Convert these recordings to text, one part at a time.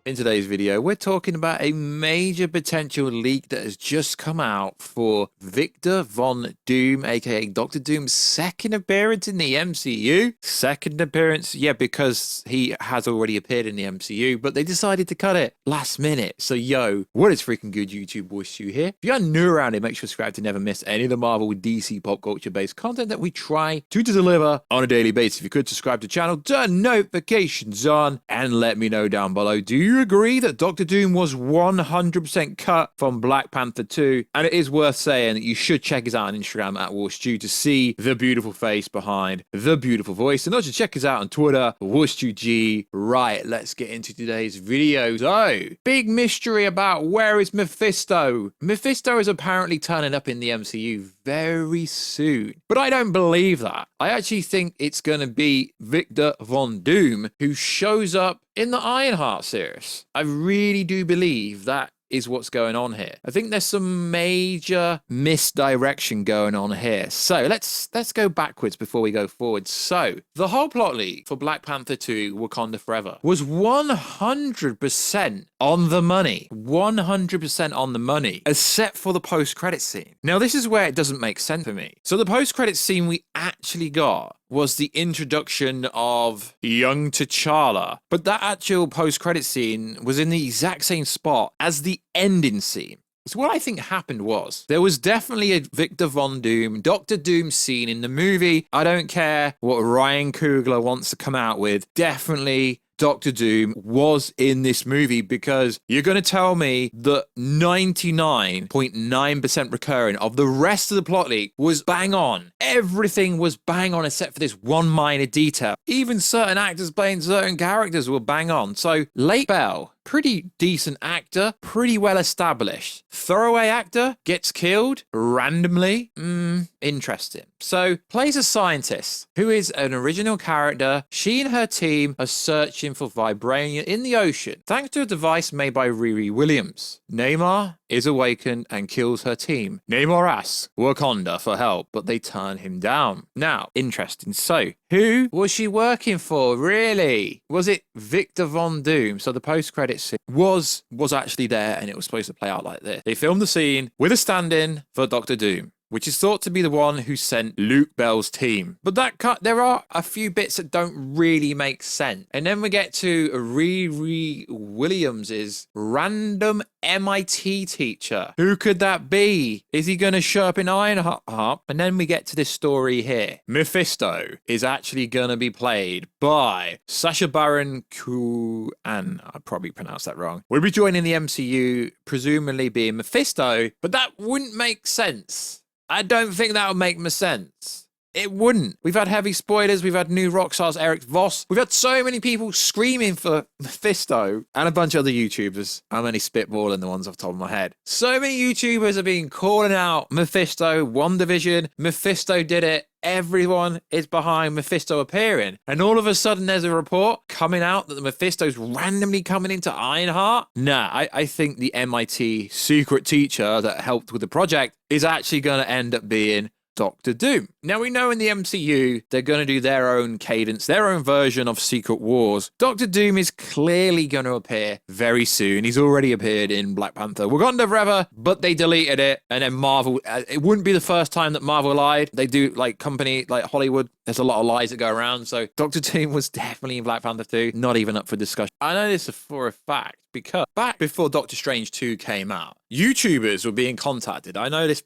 In today's video, we're talking about a major potential leak that has just come out for Victor Von Doom, aka Doctor Doom's second appearance in the MCU. Second appearance, yeah, because he has already appeared in the MCU, but they decided to cut it last minute. So yo, what is freaking good, YouTube? Warstu here. If you're new around here, make sure to subscribe to never miss any of the Marvel, DC, pop culture based content that we try to deliver on a daily basis. If you could subscribe to the channel, turn notifications on, and let me know down below, do you agree that Doctor Doom was 100% cut from Black Panther 2? And it is worth saying that you should check us out on Instagram at Warstu to see the beautiful face behind the beautiful voice, and also check us out on Twitter, WarstuG. Right, let's get into today's video. So, big mystery about where is Mephisto. Mephisto is apparently turning up in the MCU very soon, but I don't believe that. I actually think it's going to be Victor Von Doom who shows up in the Ironheart series. I really do believe that is what's going on here. I think there's some major misdirection going on here. So let's go backwards before we go forward. So the whole plot leak for Black Panther 2 Wakanda Forever was 100% on the money. 100% on the money, except for the post-credit scene. Now this is where it doesn't make sense for me. So the post-credit scene we actually got was the introduction of young T'Challa, but that actual post-credit scene was in the exact same spot as the ending scene. So what I think happened was, there was definitely a Victor Von Doom, Doctor Doom scene in the movie. I don't care what Ryan Coogler wants to come out with. Definitely Doctor Doom was in this movie, because you're going to tell me that 99.9% recurring of the rest of the plot leak was bang on. Everything was bang on except for this one minor detail. Even certain actors playing certain characters were bang on. So Lake Bell, pretty decent actor, pretty well established. Throwaway actor gets killed randomly. Interesting. So plays a scientist who is an original character. She and her team are searching for vibranium in the ocean thanks to a device made by Riri Williams. Namor is awakened and kills her team. Namor asks Wakanda for help, but they turn him down. Now, interesting. So, who was she working for, really? Was it Victor Von Doom? So the post-credit scene was actually there, and it was supposed to play out like this. They filmed the scene with a stand-in for Doctor Doom, which is thought to be the one who sent Luke Bell's team. But that there are a few bits that don't really make sense. And then we get to Riri Williams' random MIT teacher. Who could that be? Is he going to show up in Ironheart? And then we get to this story here. Mephisto is actually going to be played by Sacha Baron Cohen. I probably pronounced that wrong. We'll be joining the MCU, presumably being Mephisto, but that wouldn't make sense. I don't think that would make sense. It wouldn't. We've had heavy spoilers. We've had new rock stars, Eric Voss. We've had so many people screaming for Mephisto, and a bunch of other YouTubers. I'm only spitballing the ones off the top of my head. So many YouTubers have been calling out Mephisto, WandaVision. Mephisto did it. Everyone is behind Mephisto appearing. And all of a sudden there's a report coming out that the Mephisto's randomly coming into Ironheart. Nah, I think the MIT secret teacher that helped with the project is actually going to end up being Doctor Doom. Now we know in the MCU they're going to do their own cadence, their own version of Secret Wars. Doctor Doom is clearly going to appear very soon. He's already appeared in Black Panther Wakanda Forever, but they deleted it. And then Marvel, it wouldn't be the first time that Marvel lied. They do, like, company like Hollywood, there's a lot of lies that go around. So Doctor Doom was definitely in Black Panther 2, not even up for discussion. I know this for a fact, because back before Doctor Strange 2 came out, YouTubers were being contacted. I know this.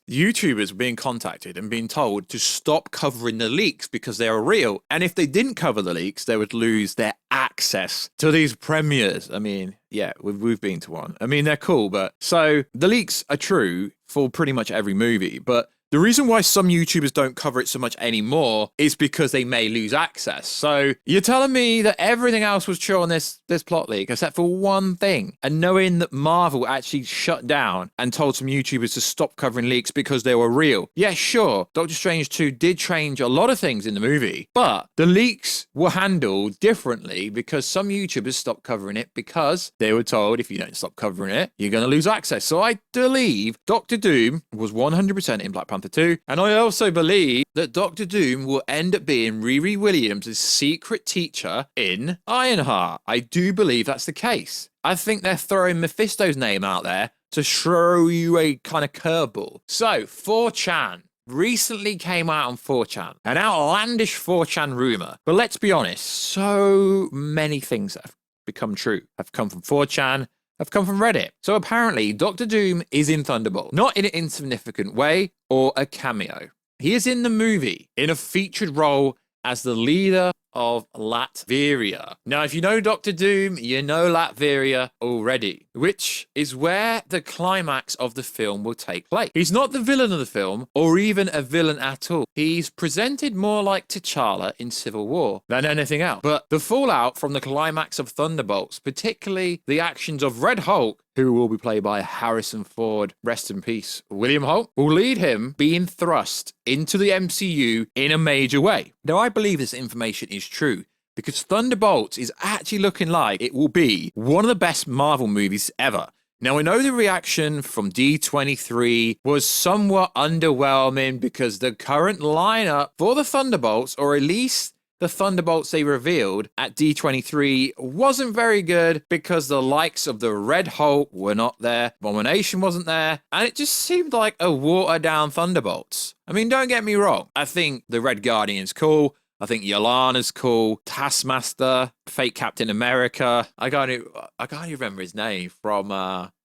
YouTubers were being contacted and being told to stop covering the leaks because they were real. And if they didn't cover the leaks, they would lose their access to these premieres. I mean, yeah, we've been to one. I mean, they're cool, but so the leaks are true for pretty much every movie, but the reason why some YouTubers don't cover it so much anymore is because they may lose access. So you're telling me that everything else was true on this plot leak except for one thing, and knowing that Marvel actually shut down and told some YouTubers to stop covering leaks because they were real. Yeah, sure, Doctor Strange 2 did change a lot of things in the movie, but the leaks were handled differently because some YouTubers stopped covering it because they were told, if you don't stop covering it, you're going to lose access. So I believe Doctor Doom was 100% in Black Panther Panther 2. And I also believe that Doctor Doom will end up being Riri Williams' secret teacher in Ironheart. I do believe that's the case. I think they're throwing Mephisto's name out there to throw you a kind of curveball. So, 4chan recently came out on 4chan, an outlandish 4chan rumor. But let's be honest, so many things that have become true have come from 4chan, have come from Reddit. So apparently, Doctor Doom is in Thunderbolt, not in an insignificant way or a cameo. He is in the movie in a featured role as the leader of Latveria. Now, if you know Doctor Doom, you know Latveria already, which is where the climax of the film will take place. He's not the villain of the film, or even a villain at all. He's presented more like T'Challa in Civil War than anything else. But the fallout from the climax of Thunderbolts, particularly the actions of Red Hulk, who will be played by Harrison Ford, rest in peace, William Hulk, will lead him being thrust into the MCU in a major way. Now, I believe this information is true because Thunderbolts is actually looking like it will be one of the best Marvel movies ever. Now, I know the reaction from D23 was somewhat underwhelming because the current lineup for the Thunderbolts, or at least the Thunderbolts they revealed at D23, wasn't very good because the likes of the Red Hulk were not there, Abomination wasn't there, and it just seemed like a watered-down Thunderbolts. I mean, don't get me wrong, I think the Red Guardian's cool, I think Yelana's cool, Taskmaster, Fake Captain America, I can't even remember his name, from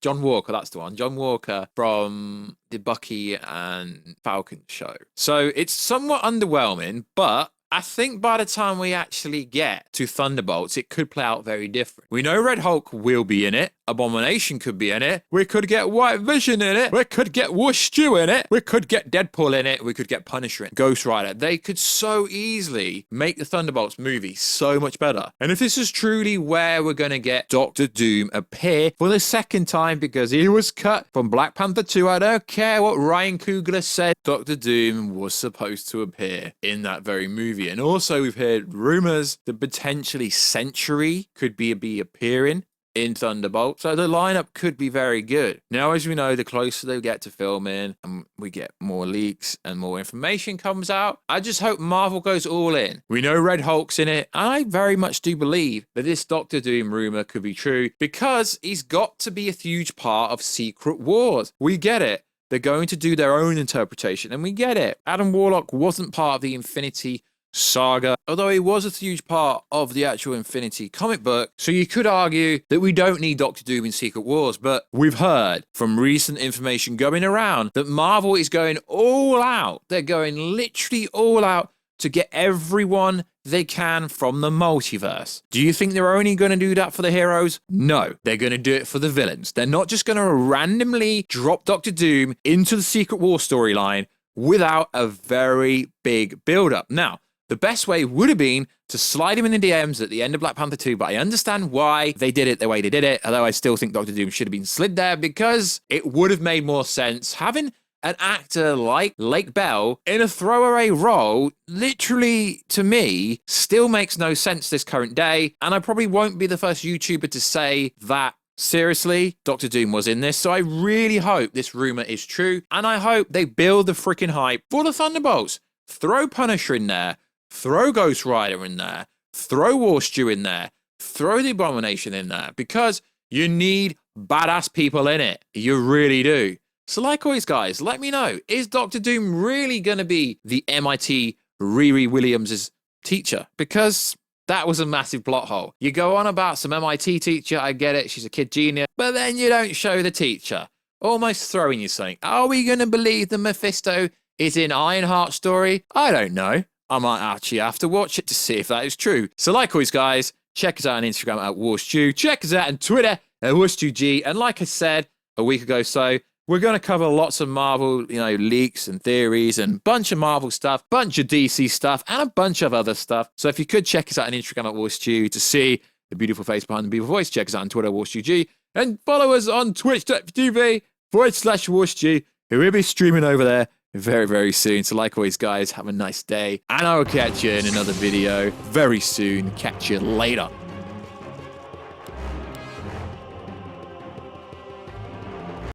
John Walker, that's the one, John Walker from the Bucky and Falcon show. So it's somewhat underwhelming, but I think by the time we actually get to Thunderbolts, it could play out very different. We know Red Hulk will be in it. Abomination could be in it. We could get White Vision in it. We could get Warstu in it. We could get Deadpool in it. We could get Punisher in it. Ghost Rider. They could so easily make the Thunderbolts movie so much better. And if this is truly where we're going to get Doctor Doom appear for the second time because he was cut from Black Panther 2, I don't care what Ryan Coogler said, Doctor Doom was supposed to appear in that very movie. And also we've heard rumors that potentially Sentry could be appearing in Thunderbolt. So the lineup could be very good. Now, as we know, the closer they get to filming and we get more leaks and more information comes out, I just hope Marvel goes all in. We know Red Hulk's in it. I very much do believe that this Doctor Doom rumor could be true because he's got to be a huge part of Secret Wars. We get it. They're going to do their own interpretation, and we get it. Adam Warlock wasn't part of the Infinity Saga, although he was a huge part of the actual Infinity comic book. So you could argue that we don't need Doctor Doom in Secret Wars, but we've heard from recent information going around that Marvel is going all out. They're going literally all out to get everyone they can from the multiverse. Do you think they're only going to do that for the heroes? No, they're going to do it for the villains. They're not just going to randomly drop Doctor Doom into the Secret War storyline without a very big build-up. Now, the best way would have been to slide him in the DMs at the end of Black Panther 2, but I understand why they did it the way they did it, although I still think Doctor Doom should have been slid there because it would have made more sense. Having an actor like Lake Bell in a throwaway role, literally, to me, still makes no sense this current day, and I probably won't be the first YouTuber to say that seriously, Doctor Doom was in this, so I really hope this rumor is true, and I hope they build the freaking hype for the Thunderbolts. Throw Punisher in there. Throw Ghost Rider in there, throw Warstu in there, throw the Abomination in there, because you need badass people in it. You really do. So like always, guys, let me know, is Doctor Doom really going to be the MIT Riri Williams' teacher? Because that was a massive plot hole. You go on about some MIT teacher, I get it, she's a kid genius, but then you don't show the teacher. Almost throwing you something. Are we going to believe the Mephisto is in Ironheart story? I don't know. I might actually have to watch it to see if that is true. So like always, guys, check us out on Instagram at Warstu. Check us out on Twitter at WarstuG. And like I said a week ago, so we're going to cover lots of Marvel, leaks and theories and a bunch of Marvel stuff, bunch of DC stuff, and a bunch of other stuff. So if you could check us out on Instagram at Warstu to see the beautiful face behind the beautiful voice, check us out on Twitter, WarstuG, and follow us on twitch.tv/Warstu, who will be streaming over there very, very soon. So like always, guys, have a nice day, and I will catch you in another video very soon. Catch you later.